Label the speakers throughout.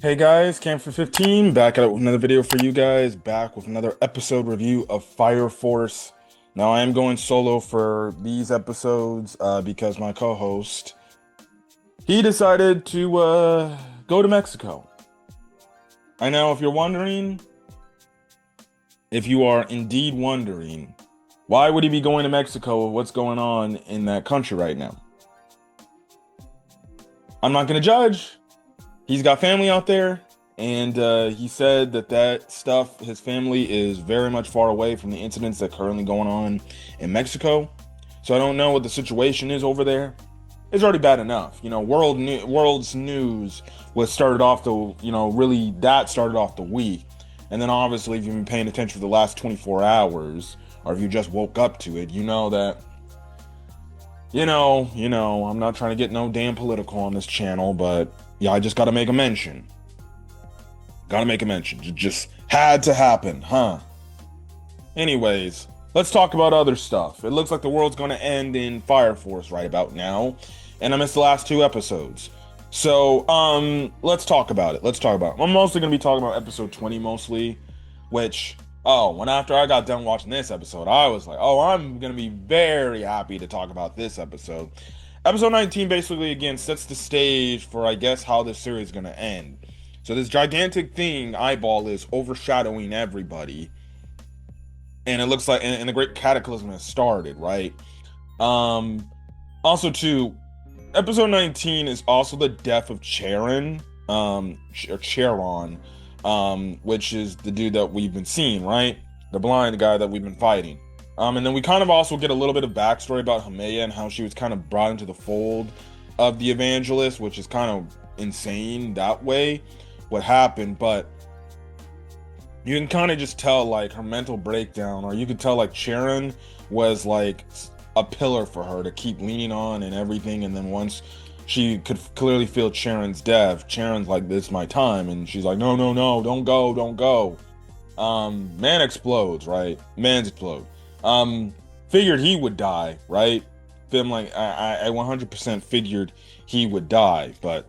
Speaker 1: Hey guys, Cam for 15 back at it with another video for you guys, back with another episode review of Fire Force. Now I am going solo for these episodes because my co-host, he decided to go to Mexico. I know if you're wondering, if you are indeed wondering, why would he be going to Mexico? What's going on in that country right now? I'm not going to judge. He's got family out there, and he said that stuff, his family is very much far away from the incidents that are currently going on in Mexico. So I don't know what the situation is over there. It's already bad enough. World's news was started off really that started off the week. And then obviously if you've been paying attention for the last 24 hours, or if you just woke up to it, you know that I'm not trying to get no damn political on this channel, but yeah, I just gotta make a mention. Gotta make a mention. It just had to happen, huh? Anyways, let's talk about other stuff. It looks like the world's gonna end in Fire Force right about now, and I missed the last two episodes. So, let's talk about it. I'm mostly gonna be talking about episode 20 mostly, which, when after I got done watching this episode, I was like, I'm gonna be very happy to talk about this episode. Episode 19 basically again sets the stage for, I guess, how this series is gonna end. So this gigantic thing, Eyeball, is overshadowing everybody, and it looks like, and the Great Cataclysm has started, right? Also, too, episode 19 is also the death of Charon, or Charon, which is the dude that we've been seeing, right? The blind guy that we've been fighting. And then we kind of also get a little bit of backstory about Hameya and how she was kind of brought into the fold of the Evangelist, which is kind of insane that way, what happened. But you can kind of just tell, like, her mental breakdown, or you could tell, like, Charon was, like, a pillar for her to keep leaning on and everything. And then once she could clearly feel Charon's death, Charon's like, "This is my time," and she's like, "No, no, no, don't go." Man explodes, right? Man's explode. Figured he would die, right? Then, like, I 100% figured he would die, but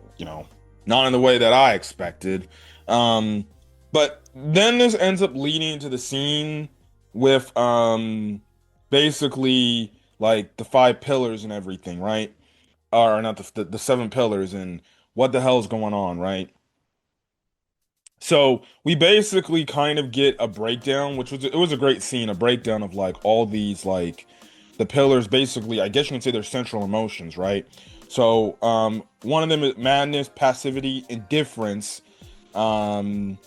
Speaker 1: not in the way that I expected. But then this ends up leading into the scene with basically like the five pillars and everything, right? Or not the seven pillars, and what the hell's going on, right? So we basically kind of get a breakdown, it was a great scene, a breakdown of like all these, like, the pillars. Basically, I guess you can say they're central emotions, right? So one of them is madness, passivity, indifference. Looking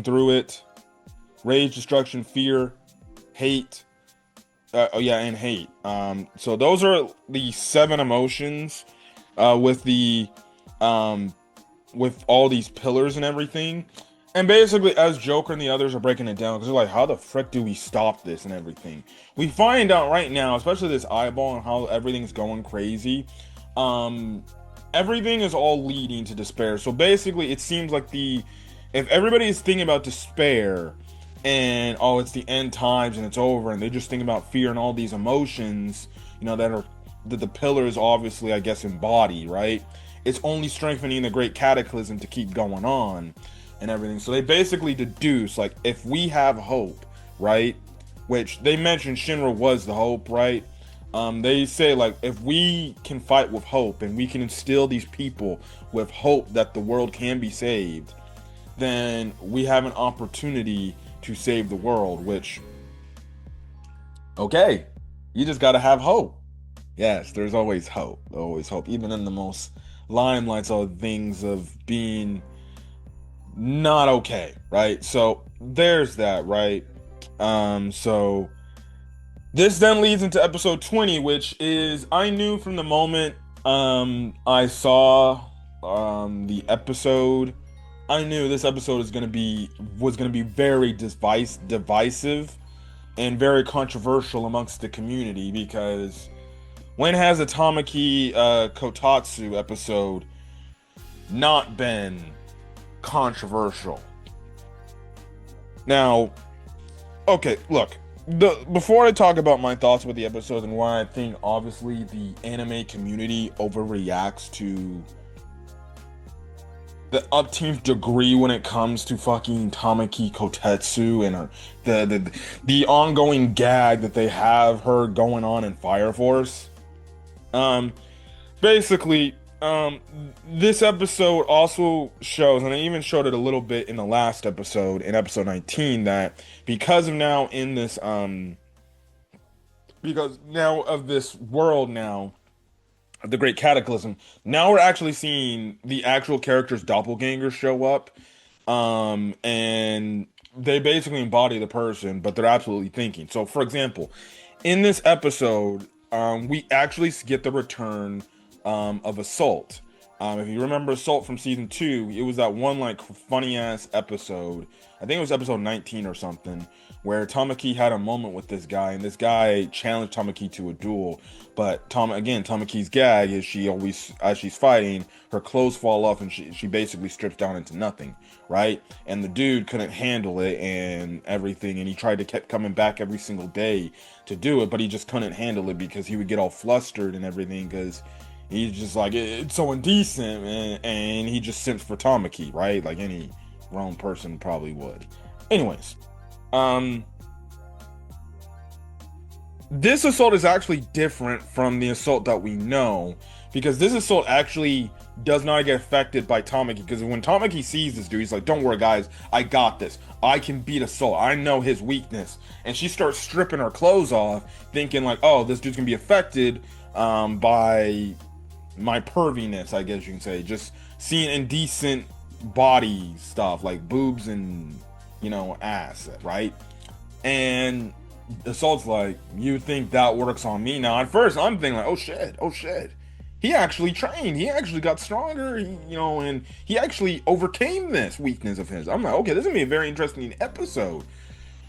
Speaker 1: through it, rage, destruction, fear, hate. And hate. So those are the seven emotions, with the with all these pillars and everything. And basically, as Joker and the others are breaking it down, because they're like, how the frick do we stop this and everything? We find out right now, especially this Eyeball and how everything's going crazy. Everything is all leading to despair. So basically, it seems like if everybody is thinking about despair and it's the end times and it's over, and they just think about fear and all these emotions, that the pillars obviously, I guess, embody, right? It's only strengthening the Great Cataclysm to keep going on and everything. So they basically deduce, like, if we have hope, right? Which they mentioned Shinra was the hope, right? They say, like, if we can fight with hope and we can instill these people with hope that the world can be saved, then we have an opportunity to save the world. Which, okay, you just gotta have hope. Yes, there's always hope. Always hope, even in the most limelights of things of being not okay, right? So there's that, right? So this then leads into episode 20, which is, I knew from the moment I saw the episode, I knew this episode was gonna be very divisive and very controversial amongst the community, because when has a Tamaki Kotatsu episode not been controversial? Now, okay, look, before I talk about my thoughts about the episode and why I think obviously the anime community overreacts to the upteenth degree when it comes to fucking Tamaki Kotetsu and the ongoing gag that they have her going on in Fire Force. Um, Basically, this episode also shows, and I even showed it a little bit in the last episode, in episode 19, that because of now in this because now of this world now of the Great Cataclysm, now we're actually seeing the actual characters' doppelgangers show up. And they basically embody the person, but they're absolutely thinking. So, for example, in this episode, we actually get the return of Assault. If you remember Assault from season 2, it was that one like funny ass episode. I think it was episode 19 or something, where Tamaki had a moment with this guy, and this guy challenged Tamaki to a duel. But Tamaki's gag is she always, as she's fighting, her clothes fall off and she basically strips down into nothing, right? And the dude couldn't handle it and everything, and he tried to keep coming back every single day to do it, but he just couldn't handle it because he would get all flustered and everything because he's just like, it's so indecent, and he just simps for Tamaki, right? Like any grown person probably would. Anyways, um, this assault is actually different from the assault that we know, because this assault actually does not get affected by Tamaki, because when Tamaki sees this dude, he's like, don't worry guys, I got this. I can beat Assault. I know his weakness. And she starts stripping her clothes off, thinking like, oh, this dude's gonna be affected by my perviness, I guess you can say. Just seeing indecent body stuff, like boobs and, ass, right? And Assault's like, you think that works on me? Now, at first, I'm thinking like, oh shit. He actually trained. He actually got stronger, and he actually overcame this weakness of his. I'm like, okay, this is gonna be a very interesting episode.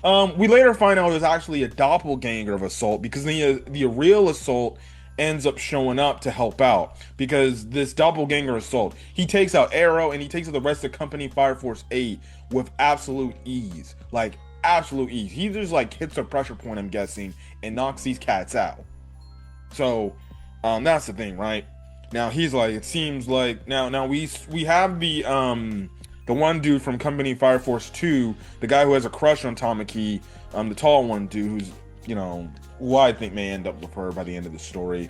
Speaker 1: We later find out there's actually a doppelganger of Assault, because the real Assault ends up showing up to help out, because this doppelganger Assault, he takes out Arrow and he takes out the rest of Company Fire Force 8 with absolute ease, like absolute ease. He just like hits a pressure point, I'm guessing, and knocks these cats out. So that's the thing, right? Now he's like, it seems like now we have the one dude from Company Fire Force 2, the guy who has a crush on Tamaki, the tall one dude who's, who I think may end up with her by the end of the story.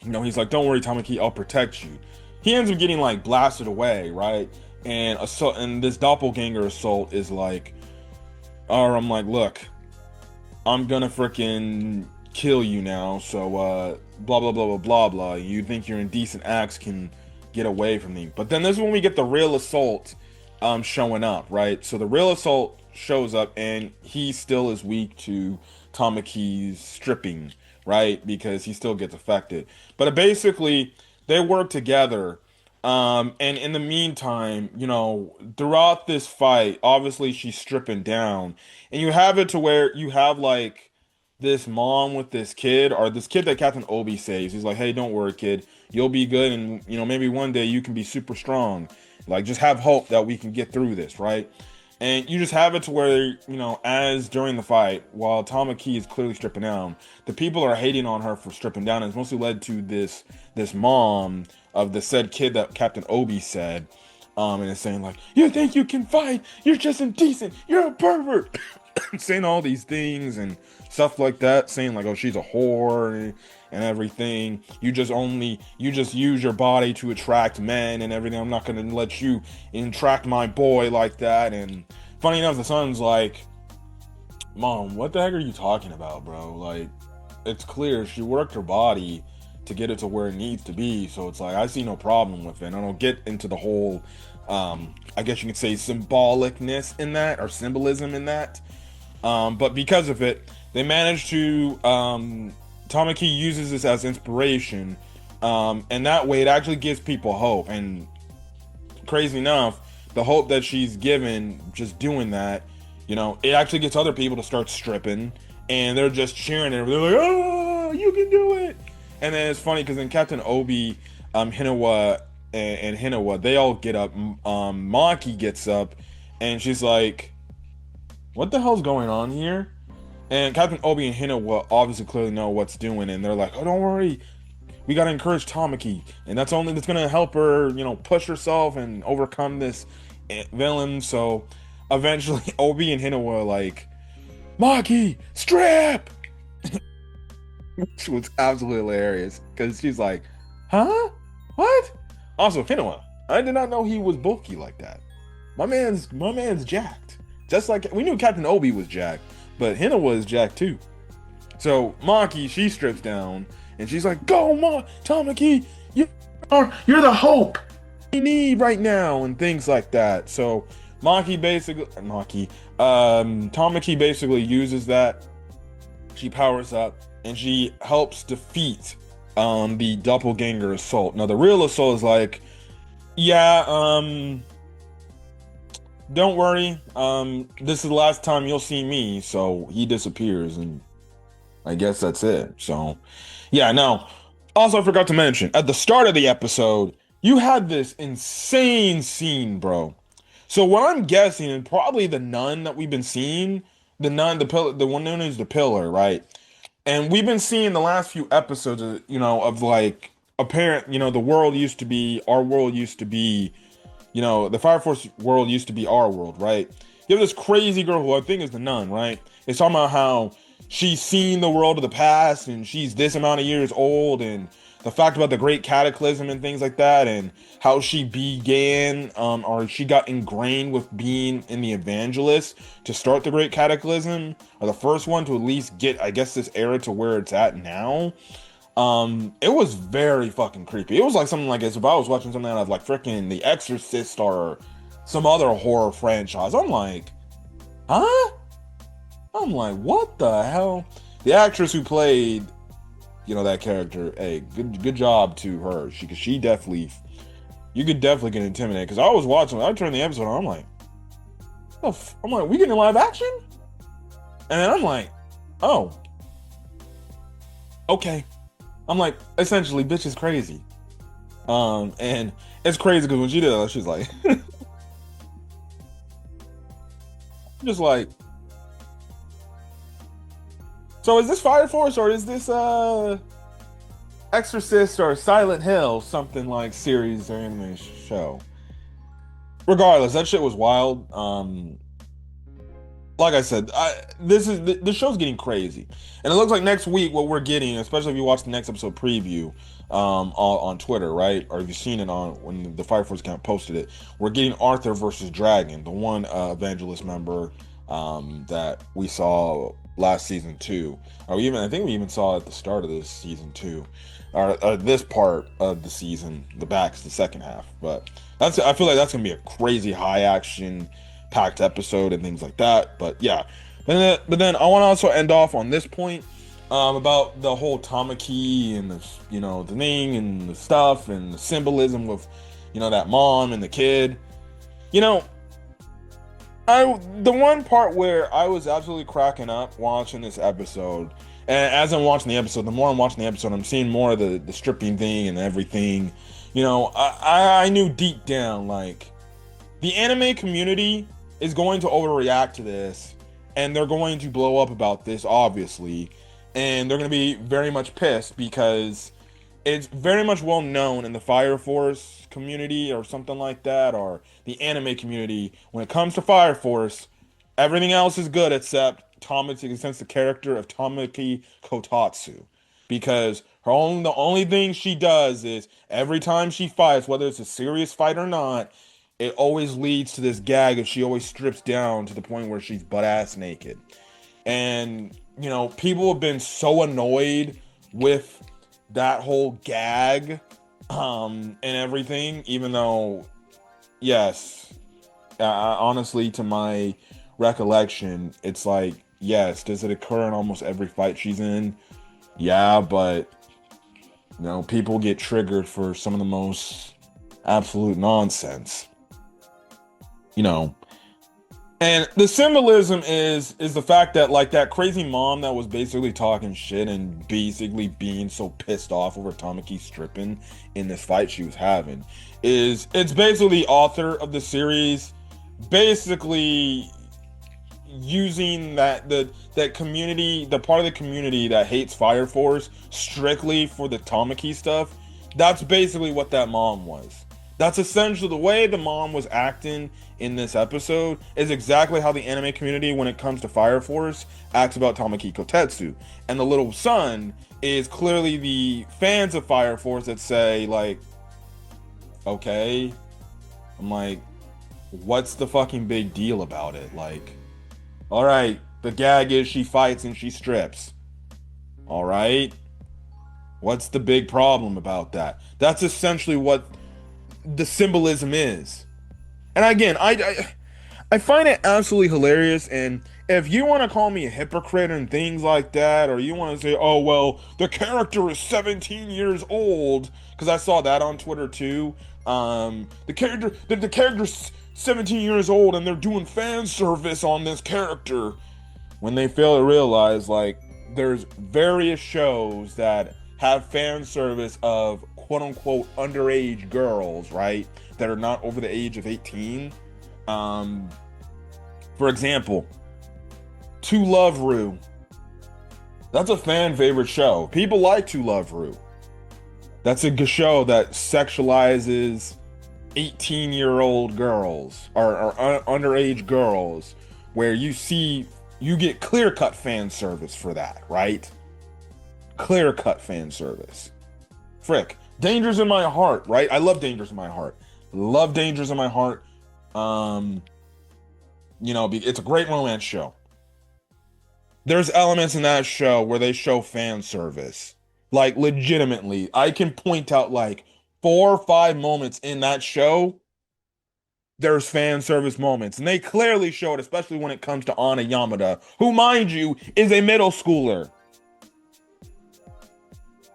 Speaker 1: He's like, don't worry, Tamaki, I'll protect you. He ends up getting like blasted away, right? And Assault, and this doppelganger Assault is like, or I'm like, look, I'm gonna freaking kill you now, so blah blah blah blah blah blah. You think your indecent acts can get away from me? But then this is when we get the real Assault showing up, right? So the real Assault shows up, and he still is weak to Tamaki's stripping, right? Because he still gets affected. But basically, they work together. And in the meantime, throughout this fight, obviously she's stripping down, and you have it to where you have like this mom with this kid, or this kid that Captain Obi saves. He's like, hey, don't worry, kid, you'll be good, and maybe one day you can be super strong. Like, just have hope that we can get through this, right? And you just have it to where, as during the fight, while Tamaki is clearly stripping down, the people are hating on her for stripping down. And it's mostly led to this mom of the said kid that Captain Obi said, and it's saying like, you think you can fight? You're just indecent. You're a pervert. Saying all these things and stuff like that, saying like, oh, she's a whore and everything. You just use your body to attract men and everything. I'm not gonna let you attract my boy like that. And funny enough, the son's like, Mom, what the heck are you talking about, bro? Like, it's clear she worked her body to get it to where it needs to be. So it's like, I see no problem with it. And I don't get into the whole, I guess you could say, symbolicness in that, or symbolism in that. But because of it, they managed to, Tamaki uses this as inspiration, and that way it actually gives people hope. And crazy enough, the hope that she's given just doing that, it actually gets other people to start stripping, and they're just cheering and they're like, oh, you can do it. And then it's funny because then Captain Obi, Hinawa, and Hinawa, they all get up. Maki gets up, and she's like, what the hell's going on here? And Captain Obi and Hinawa obviously clearly know what's doing, and they're like, oh, don't worry, we gotta encourage Tamaki, and that's gonna help her, push herself and overcome this villain. So eventually, Obi and Hinawa are like, Maki, strip! Which was absolutely hilarious because she's like, huh? What? Also, Hinawa, I did not know he was bulky like that. My man's jacked. Just like we knew Captain Obi was jacked, but Hinawa is jacked too. So Maki, she strips down and she's like, "Go, Tamaki, you're the hope we need right now," and things like that. So Tamaki basically uses that. She powers up and she helps defeat the doppelganger assault. Now the real assault is like, yeah, don't worry, this is the last time you'll see me. So he disappears, and I guess that's it. So yeah, now also I forgot to mention at the start of the episode, you had this insane scene, bro. So what I'm guessing, and probably the nun that we've been seeing, the nun, the pillar, the one known as the pillar, right? And we've been seeing the last few episodes of like apparent, the world used to be, our world used to be, the Fire Force world used to be our world, right? You have this crazy girl who I think is the nun, right? It's talking about how she's seen the world of the past and she's this amount of years old, and the fact about the great cataclysm and things like that, and how she began, or she got ingrained with being in the evangelist to start the great cataclysm, or the first one to at least get, I guess, this era to where it's at now. It was very fucking creepy. It was like something like, as if I was watching something out of like freaking The Exorcist or some other horror franchise. I'm like, huh? I'm like, what the hell? The actress who played, that character, hey, good job to her. She definitely, you could definitely get intimidated. Because I was watching, I turned the episode on, I'm like, we getting live action? And then I'm like, oh, okay. I'm like, essentially, bitch is crazy. And it's crazy because when she did that, she's like, just like, so is this Fire Force or is this Exorcist or Silent Hill, something like series or anime show? Regardless, that shit was wild. Like I said, the show's getting crazy, and it looks like next week what we're getting, especially if you watch the next episode preview on Twitter, right? Or if you've seen it on when the Fire Force account posted it, we're getting Arthur versus Dragon, the one evangelist member that we saw last season 2, or I think we even saw at the start of this season 2, or this part of the season, the second half. But I feel like that's gonna be a crazy high action packed episode and things like that. But yeah, but then I want to also end off on this point about the whole Tamaki and the the thing and the stuff and the symbolism with that mom and the kid. The one part where I was absolutely cracking up watching this episode, and as I'm watching the episode, the more I'm watching the episode, I'm seeing more of the stripping thing and everything. I knew deep down, like, the anime community is going to overreact to this, and they're going to blow up about this, obviously, and they're going to be very much pissed because it's very much well known in the Fire Force community or something like that, or the anime community. When it comes to Fire Force, everything else is good except Tamaki, since the character of Tamaki Kotatsu, because the only thing she does is every time she fights, whether it's a serious fight or not, it always leads to this gag if she always strips down to the point where she's butt ass naked. And people have been so annoyed with that whole gag and everything, even though, yes, honestly, to my recollection, it's like, yes, does it occur in almost every fight she's in? Yeah, but people get triggered for some of the most absolute nonsense. And the symbolism is the fact that, like, that crazy mom that was basically talking shit and basically being so pissed off over Tamaki stripping in this fight she was having, it's basically the author of the series basically using that community, the part of the community that hates Fire Force strictly for the Tamaki stuff. That's basically what that mom was. That's essentially the way the mom was acting in this episode is exactly how the anime community, when it comes to Fire Force, acts about Tamaki Kotetsu. And the little son is clearly the fans of Fire Force that say, like, okay. I'm like, what's the fucking big deal about it? Like, all right, the gag is she fights and she strips. All right. What's the big problem about that? That's essentially what the symbolism is. And again, I find it absolutely hilarious. And if you want to call me a hypocrite and things like that, or you want to say, oh, well, the character is 17 years old, because I saw that on Twitter too. The character's 17 years old and they're doing fan service on this character. When they fail to realize, like, there's various shows that have fan service of quote unquote underage girls, right? That are not over the age of 18. For example, To Love Ru. That's a fan favorite show. People like To Love Ru. That's a show that sexualizes 18-year-old girls or underage girls, where you get clear-cut fan service for that, right? Clear-cut fan service. Frick. Dangers in My Heart, right? I love Dangers in My Heart. Love Dangers in My Heart. It's a great romance show. There's elements in that show where they show fan service. Like, legitimately, I can point out like 4 or 5 moments in that show. There's fan service moments, and they clearly show it, especially when it comes to Ana Yamada, who, mind you, is a middle schooler.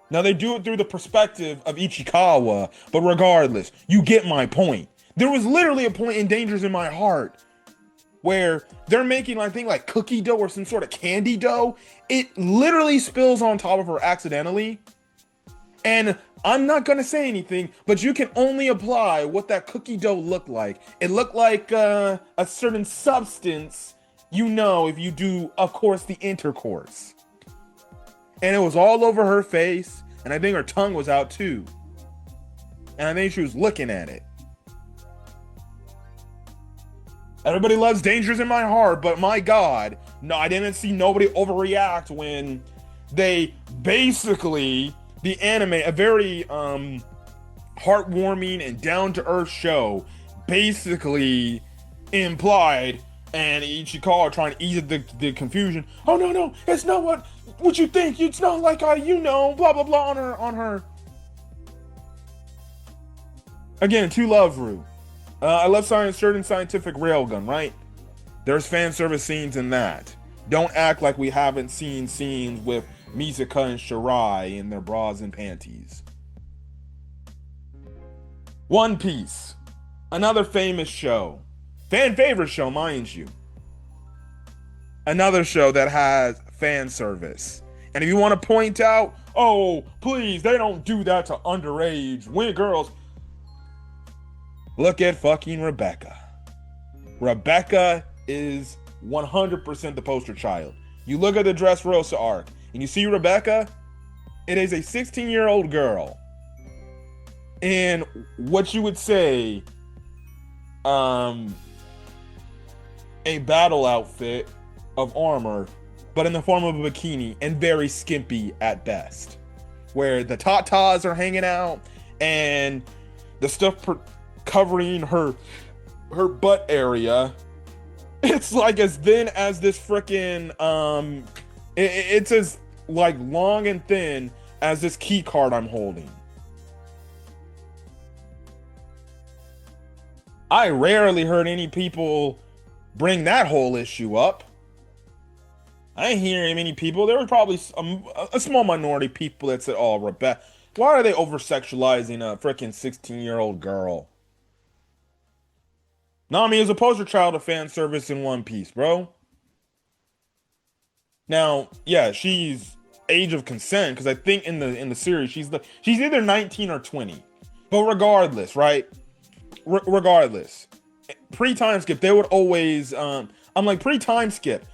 Speaker 1: Now, they do it through the perspective of Ichikawa, but regardless, you get my point. There was literally a point in Dangers in My Heart where they're making, I think, like cookie dough or some sort of candy dough. It literally spills on top of her accidentally. And I'm not going to say anything, but you can only apply what that cookie dough looked like. It looked like a certain substance, if you do, of course, the intercourse. And it was all over her face, and I think her tongue was out too. And I think she was looking at it. Everybody loves Dangers in My Heart, but my God, no, I didn't see nobody overreact when they basically, the anime, a very heartwarming and down-to-earth show, basically implied, and Ichikawa trying to ease the confusion. Oh, no, it's not what you think. It's not like blah, blah, blah, on her. Again, To Love Ru. I love certain scientific railgun, right? There's fan service scenes in that. Don't act like we haven't seen scenes with Misaka and Shirai in their bras and panties. One Piece. Another famous show. Fan favorite show, mind you. Another show that has fan service. And if you want to point out, oh, please, they don't do that to underage girls. Look at fucking Rebecca. Rebecca is 100% the poster child. You look at the Dressrosa arc, and you see Rebecca, it is a 16-year-old girl in what you would say, a battle outfit of armor, but in the form of a bikini, and very skimpy at best. Where the tatas are hanging out, and the stuff covering her butt area, it's like as thin as this freaking it's as like long and thin as this key card I'm holding. I rarely heard any people bring that whole issue up. I didn't hear many people. There were probably a small minority of people that said, oh, Rebecca, why are they over-sexualizing a freaking 16-year-old girl? Nami is a poster child of fan service in One Piece, bro. Now, yeah, she's age of consent, because I think in the series she's either 19 or 20. But regardless, right? Regardless, pre-time skip, they would always I'm like pre-time skip.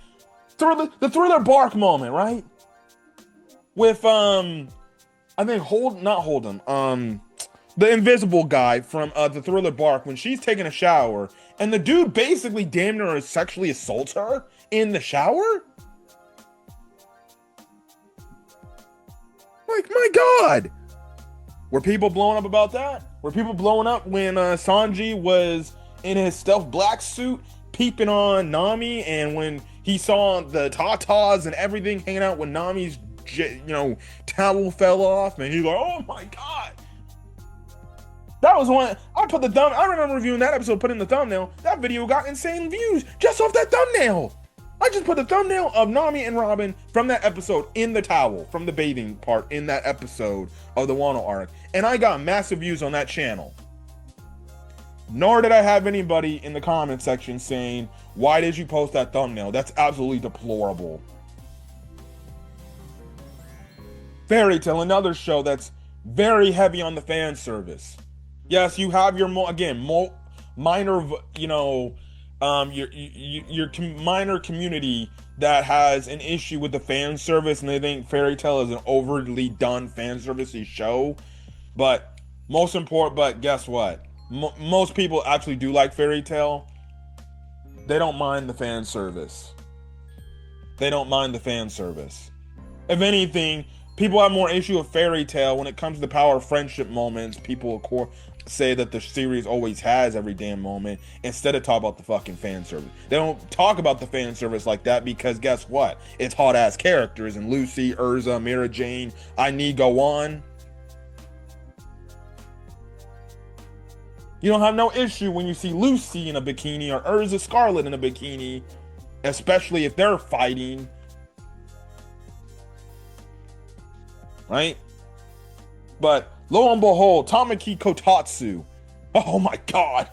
Speaker 1: The Thriller Bark moment, right? With I think the invisible guy from the Thriller Bark, when she's taking a shower and the dude basically damn near sexually assaults her in the shower. Like, my God. Were people blowing up about that? Were people blowing up when Sanji was in his stealth black suit peeping on Nami, and when he saw the tatas and everything hanging out when Nami's towel fell off, and he's like, oh my God. That was one. I remember reviewing that episode, putting the thumbnail. That video got insane views just off that thumbnail. I just put the thumbnail of Nami and Robin from that episode in the towel, from the bathing part in that episode of the Wano arc. And I got massive views on that channel. Nor did I have anybody in the comment section saying, why did you post that thumbnail? That's absolutely deplorable. Fairy Tail, another show that's very heavy on the fan service. Yes, you have your minor, your minor community that has an issue with the fan service, and they think Fairy Tail is an overly done fan servicey show. But guess what? Most people actually do like Fairy Tail. They don't mind the fan service. They don't mind the fan service. If anything, people have more issue with Fairy Tail when it comes to the power of friendship moments. People, of course, say that the series always has every damn moment, instead of talk about the fucking fan service. They don't talk about the fan service like that because guess what? It's hot ass characters, and Lucy, Urza, Mira Jane, I need go on. You don't have no issue when you see Lucy in a bikini or Urza Scarlet in a bikini, especially if they're fighting. Right? But lo and behold, Tamaki Kotatsu. Oh my God.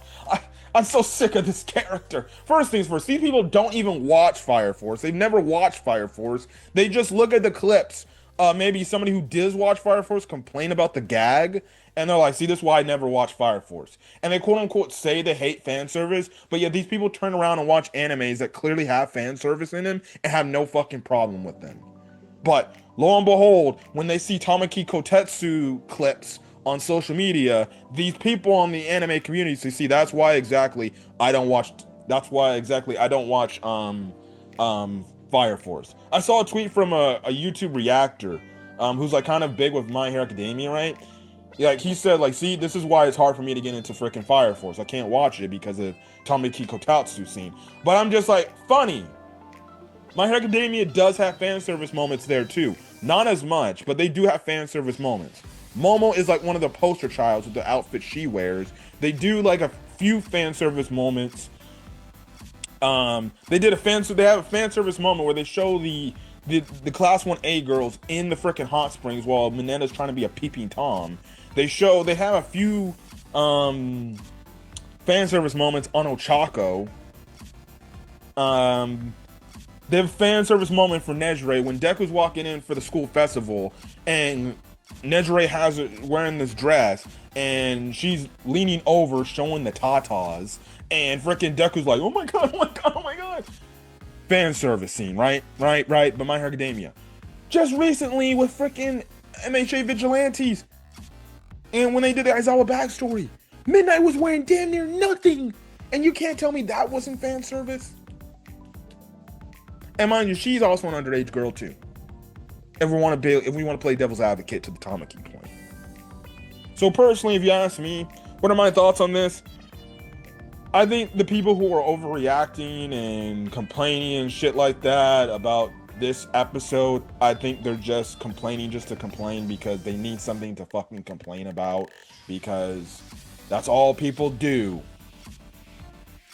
Speaker 1: I'm so sick of this character. First things first, these people don't even watch Fire Force. They've never watched Fire Force. They just look at the clips. Maybe somebody who does watch Fire Force complain about the gag, and they're like, see, this is why I never watch Fire Force. And they quote unquote say they hate fan service, but yet these people turn around and watch animes that clearly have fan service in them and have no fucking problem with them. But lo and behold, when they see Tamaki Kotetsu clips on social media, these people on the anime community say, see, that's why exactly I don't watch Fire Force. I saw a tweet from a YouTube reactor who's like kind of big with My Hero Academia, right? Like, he said, like, see, this is why it's hard for me to get into freaking Fire Force. I can't watch it because of Tamaki Kotatsu scene. But I'm just like, funny. My Hero Academia does have fan service moments there too. Not as much, but they do have fan service moments. Momo is like one of the poster childs with the outfit she wears. They do like a few fan service moments. They have a fan service moment where they show the class 1A girls in the freaking hot springs while Minetta's trying to be a peeping Tom. They have a few fan service moments on Ochako. They have a fan service moment for Nejire when Deku's walking in for the school festival, and Nejire has her wearing this dress, and she's leaning over showing the tatas, and freaking Deku's like, oh my God, oh my God, oh my God. Fan service scene, right? But My Hero Academia. Just recently with freaking MHA Vigilantes, and when they did the Aizawa backstory, Midnight was wearing damn near nothing, and you can't tell me that wasn't fan service. And mind you, she's also an underage girl too. If we want to play devil's advocate to the Tamaki point. So personally, if you ask me, what are my thoughts on this? I think the people who are overreacting and complaining and shit like that about this episode, I think they're just complaining just to complain because they need something to fucking complain about, because that's all people do.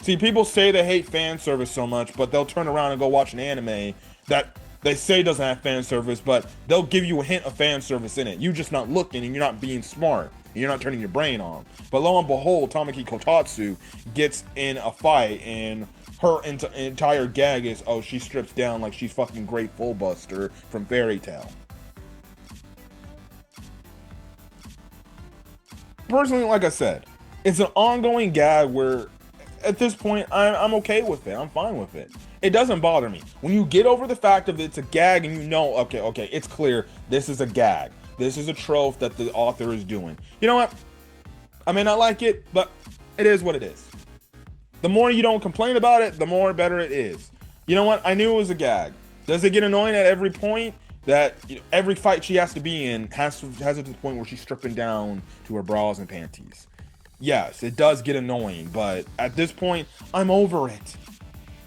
Speaker 1: See, people say they hate fan service so much, but they'll turn around and go watch an anime that they say doesn't have fan service, but they'll give you a hint of fan service in it. You're just not looking, and you're not being smart. You're not turning your brain on. But lo and behold, Tamaki Kotatsu gets in a fight, and her entire gag is, oh, she strips down like she's fucking Great Fullbuster from Fairy Tail. Personally, like I said, it's an ongoing gag where, at this point, I'm okay with it. I'm fine with it. It doesn't bother me. When you get over the fact of it's a gag and you know, okay, it's clear this is a gag. This is a trope that the author is doing. You know what? I may not like it, but it is what it is. The more you don't complain about it, the more better it is. You know what? I knew it was a gag. Does it get annoying at every point that every fight she has to be in has it to the point where she's stripping down to her bras and panties? Yes, it does get annoying, but at this point, I'm over it.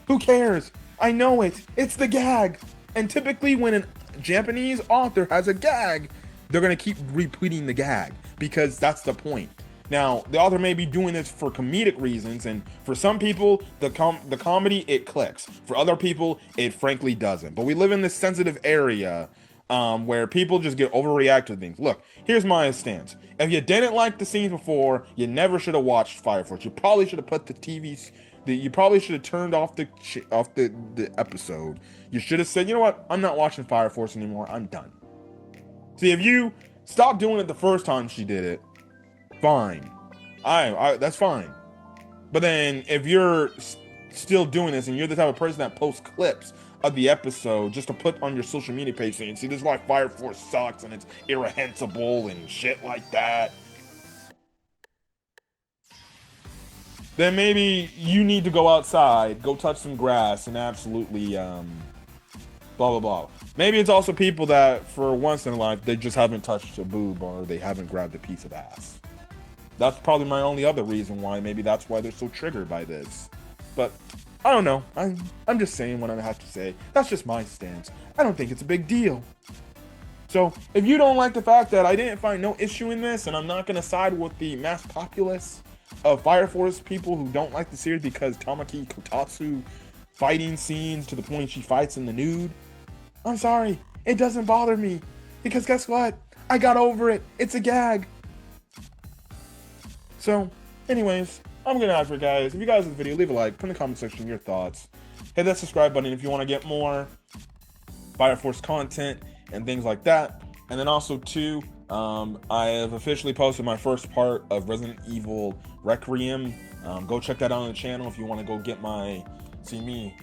Speaker 1: Who cares? I know it. It's the gag. And typically when a Japanese author has a gag, they're going to keep repeating the gag because that's the point. Now, the author may be doing this for comedic reasons, and for some people, the comedy, it clicks. For other people, it frankly doesn't. But we live in this sensitive area where people just get overreact to things. Look, here's my stance. If you didn't like the scenes before, you never should have watched Fire Force. You probably should have put the TVs. You probably should have turned off the episode. You should have said, you know what? I'm not watching Fire Force anymore. I'm done. See, if you stopped doing it the first time she did it, fine. That's fine. But then if you're still doing this and you're the type of person that posts clips of the episode just to put on your social media page saying, see, this is why Fire Force sucks and it's irrehensible and shit like that, then maybe you need to go outside, go touch some grass, and absolutely blah blah blah. Maybe it's also people that for once in their life they just haven't touched a boob or they haven't grabbed a piece of ass. That's probably my only other reason why. Maybe that's why they're so triggered by this. But I don't know. I'm just saying what I have to say. That's just my stance. I don't think it's a big deal. So if you don't like the fact that I didn't find no issue in this, and I'm not gonna side with the mass populace of Fire Force people who don't like the series because Tamaki Kotatsu fighting scenes to the point she fights in the nude, I'm sorry. It doesn't bother me. Because guess what? I got over it. It's a gag. So, anyways, I'm gonna ask for guys. If you guys like the video, leave a like, put in the comment section your thoughts. Hit that subscribe button if you want to get more Fire Force content and things like that. And then also too, I have officially posted my first part of Resident Evil Requiem. Go check that out on the channel if you want to go see me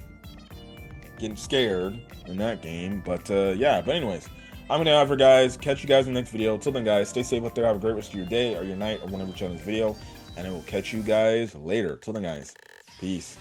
Speaker 1: getting scared in that game. But yeah, but anyways, I'm gonna have for guys. Catch you guys in the next video. Till then, guys, stay safe out there. Have a great rest of your day or your night or whenever you check this video. And I will catch you guys later. Till then, guys, peace.